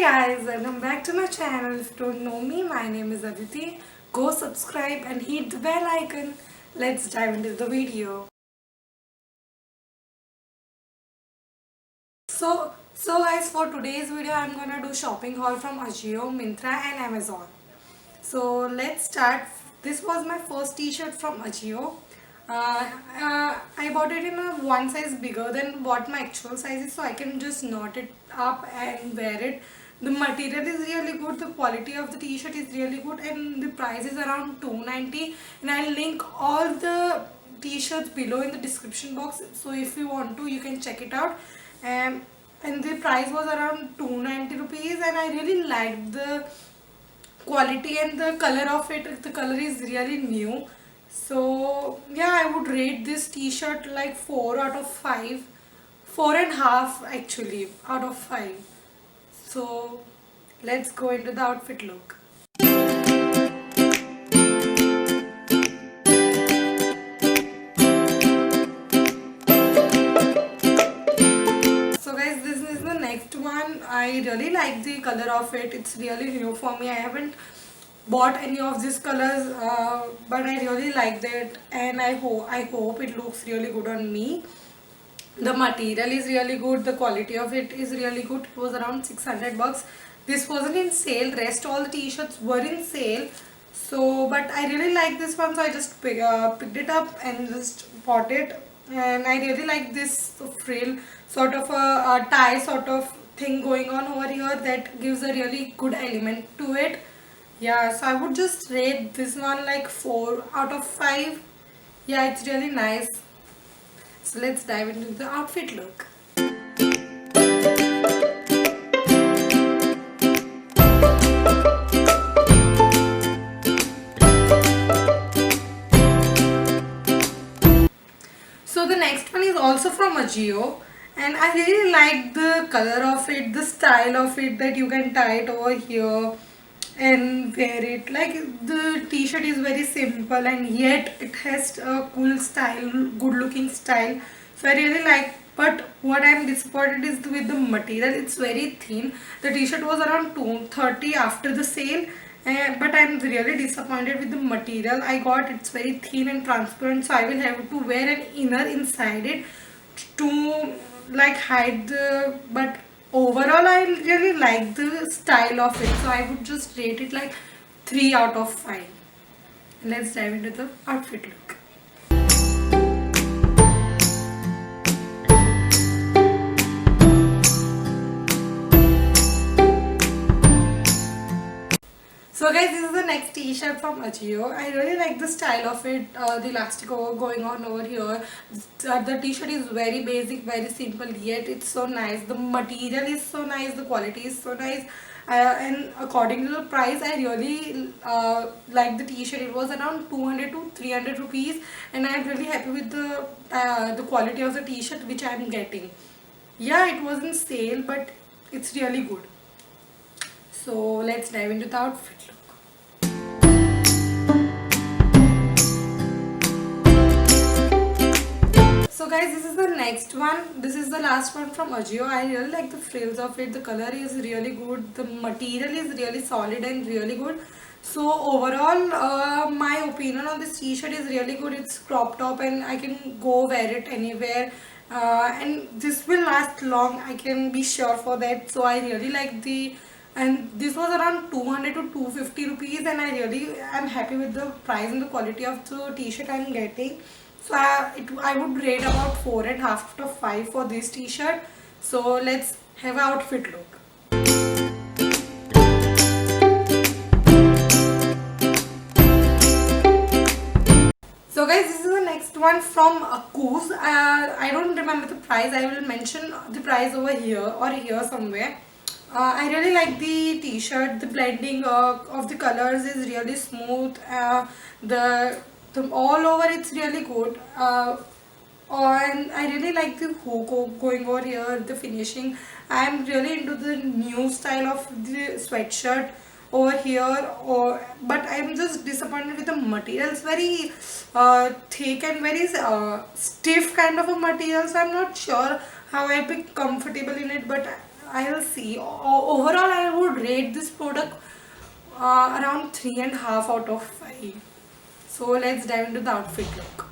guys, welcome back to my channel. If you don't know me, my name is Aditi. Go subscribe and hit the bell icon. Let's dive into the video. So guys, for today's video, I'm gonna do shopping haul from Ajio, Myntra and Amazon. So let's start. This was my first t-shirt from Ajio. I bought it in a one size bigger than what my actual size is, so I can just knot it up and wear it. The material is really good, the quality of the t-shirt is really good, and the price is around 290. And I'll link all the t-shirts below in the description box, so if you want to, you can check it out. And the price was around 290 rupees, and I really liked the quality and the color of it. The color is really new. So yeah, I would rate this t-shirt like 4 out of 5, 4 and a half actually out of 5. So let's go into the outfit look. So guys, this is the next one. I really like the color of it. It's really new for me. I haven't bought any of these colors, but I really like that, and I hope it looks really good on me. The material is really good, the quality of it is really good. It was around 600 bucks. This wasn't in sale, rest all the t-shirts were in sale. So but I really like this one, so I just picked it up and just bought it. And I really like this frill, sort of a tie sort of thing going on over here, that gives a really good element to it. Yeah, so I would just rate this one like 4 out of 5. Yeah, it's really nice. So let's dive into the outfit look. So the next one is also from Ajio, and I really like the color of it, the style of it, that you can tie it over here and wear it. Like, the t-shirt is very simple and yet it has a cool style, good looking style. So I really like, but what I'm disappointed is with the material. It's very thin. The t-shirt was around 230 after the sale, but I'm really disappointed with the material I got. It's very thin and transparent, so I will have to wear an inner inside it to like hide the, but overall I really like the style of it, so I would just rate it like 3 out of 5. Let's dive into the outfit look. So guys, this is the next t-shirt from Ajio. I really like the style of it, the elastic going on over here. The t-shirt is very basic, very simple, yet it's so nice. The material is so nice, the quality is so nice. And according to the price, I really like the t-shirt. It was around 200 to 300 rupees, and I'm really happy with the quality of the t-shirt which I'm getting. Yeah, it was in sale, but it's really good. So let's dive into the outfit look. So guys, this is the next one. This is the last one from Ajio. I really like the frills of it. The color is really good. The material is really solid and really good. So overall, my opinion on this t-shirt is really good. It's crop top and I can go wear it anywhere. And this will last long. I can be sure for that. So I really like and this was around 200 to 250 rupees, and I'm happy with the price and the quality of the t-shirt I'm getting. So I would rate about 4 and a half out of 5 for this t-shirt. So let's have an outfit look. So guys, this is the next one from Koos. I don't remember the price. I will mention the price over here or here somewhere. I really like the t-shirt. The blending of the colors is really smooth. The all over it's really good. And I really like the hook going over here, the finishing. I'm really into the new style of the sweatshirt over here, but I'm just disappointed with the material. It's very thick and very stiff kind of a material, so I'm not sure how I'll be comfortable in it, but I will see. Overall, I rate this product around 3.5 out of 5. So let's dive into the outfit look.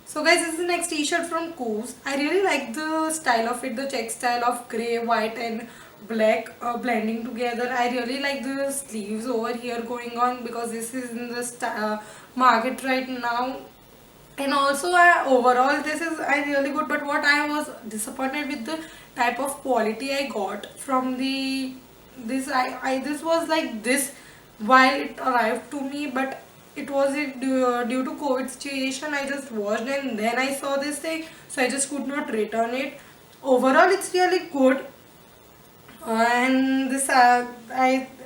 So guys, this is the next t-shirt from Koos. I really like the style of it, the check style of grey, white and black blending together. I really like the sleeves over here going on because this is in the market right now. And also overall this is really good, but what I was disappointed with the type of quality I got from the this was like this while it arrived to me, but it was due to COVID situation. I just watched and then I saw this thing, so I just could not return it. Overall it's really good. And this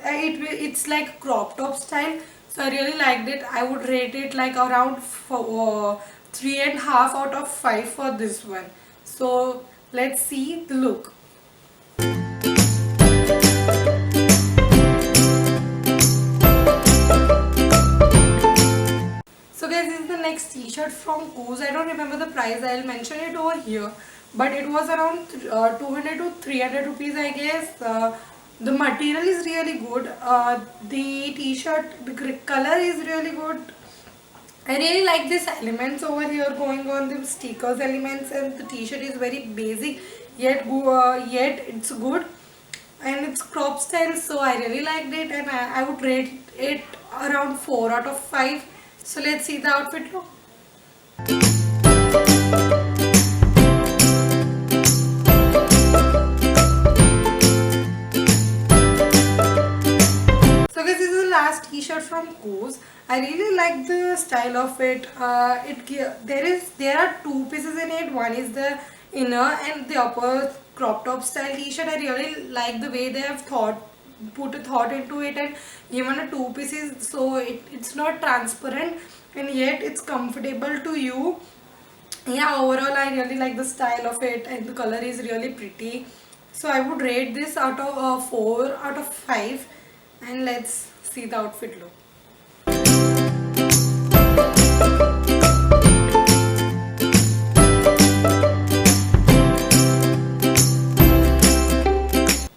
it's like crop top style, so I really liked it. I would rate it like around 3.5 out of 5 for this one. So let's see the look. So guys, this is the next t-shirt from Koos. I don't remember the price, I'll mention it over here, but it was around 200 to 300 rupees I guess. The material is really good. The t-shirt, the color is really good. I really like these elements over here going on, the stickers elements, and the t-shirt is very basic yet yet it's good, and it's crop style, so I really liked it, and I would rate it around 4 out of 5. So let's see the outfit look. So guys, this is the last t-shirt from Koos. I really like the style of it. There are two pieces in it. One is the inner and the upper crop top style t-shirt. I really like the way they have put a thought into it and given a two pieces, so it's not transparent and yet it's comfortable to you. Yeah, overall I really like the style of it and the color is really pretty. So I would rate this out of 4 out of 5, and let's see the outfit look.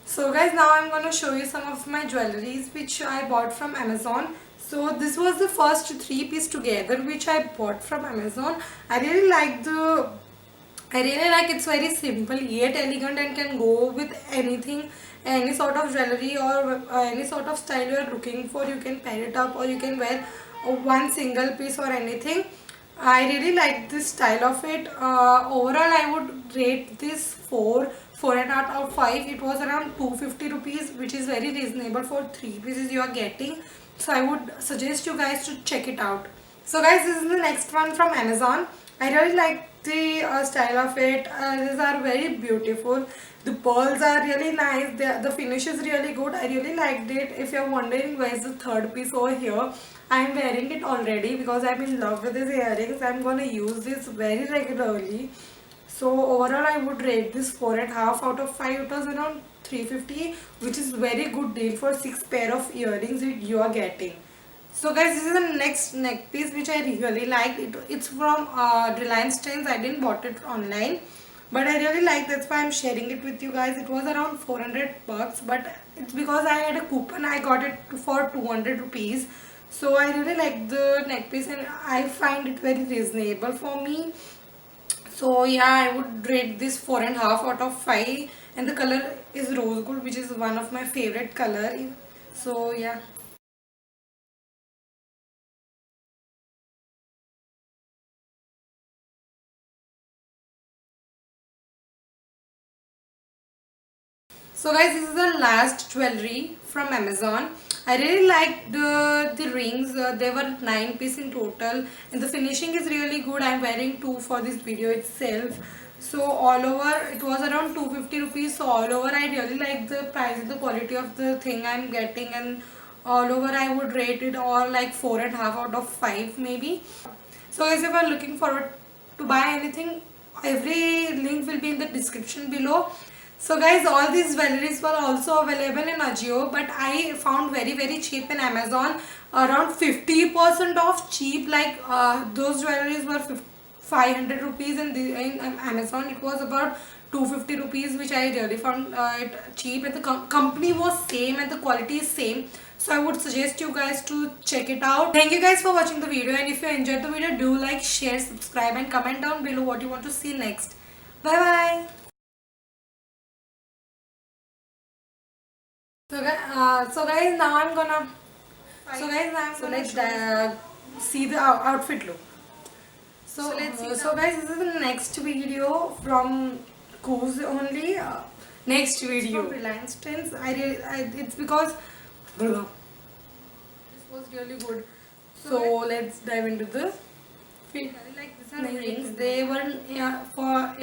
So guys, now I'm going to show you some of my jewelries which I bought from Amazon. So this was the first 3-piece together which I bought from Amazon. I really like it's very simple yet elegant and can go with anything, any sort of jewelry or any sort of style you are looking for. You can pair it up or you can wear one single piece or anything. I really like this style of it. Overall I would rate this 4 and out of 5. It was around 250 rupees, which is very reasonable for 3 pieces you are getting. So I would suggest you guys to check it out. So guys, this is the next one from Amazon. I really like the style of it. These are very beautiful. The pearls are really nice. The finish is really good. I really liked it. If you're wondering where is the third piece over here, I'm wearing it already because I'm in love with these earrings. I'm going to use this very regularly. So overall I would rate this 4.5 out of 5. It was around 350, which is very good deal for 6 pair of earrings you are getting. So guys, this is the next neck piece which I really liked. It's from Reliance Trends. I didn't bought it online, but I really like, that's why I'm sharing it with you guys. It was around 400 bucks, but it's because I had a coupon. I got it for 200 rupees. So I really like the neck piece and I find it very reasonable for me. So yeah, I would rate this 4.5 out of 5, and the color is rose gold, which is one of my favorite color. So yeah. So guys, this is the last jewelry from Amazon. I really liked the rings. They were 9 pieces in total and the finishing is really good. I'm wearing 2 for this video itself. So all over it was around 250 rupees. So all over I really like the price and the quality of the thing I'm getting, and all over I would rate it all like 4.5 out of 5 maybe. So guys, if you are looking forward to buy anything, every link will be in the description below. So guys, all these jewelries were also available in Ajio, but I found very cheap in Amazon, around 50% off cheap. Like those jewelries were 500 rupees, and in Amazon it was about 250 rupees, which I really found it cheap, and the company was same and the quality is same. So I would suggest you guys to check it out. Thank you guys for watching the video, and if you enjoyed the video, do like, share, subscribe, and comment down below what you want to see next. Bye bye. So guys, now I'm gonna. So let's see the outfit look. So guys, this is the next video from Coos only. Next video. From Reliance Trends. It's because this was really good. So let's dive into the fit. Like these are rings. They were for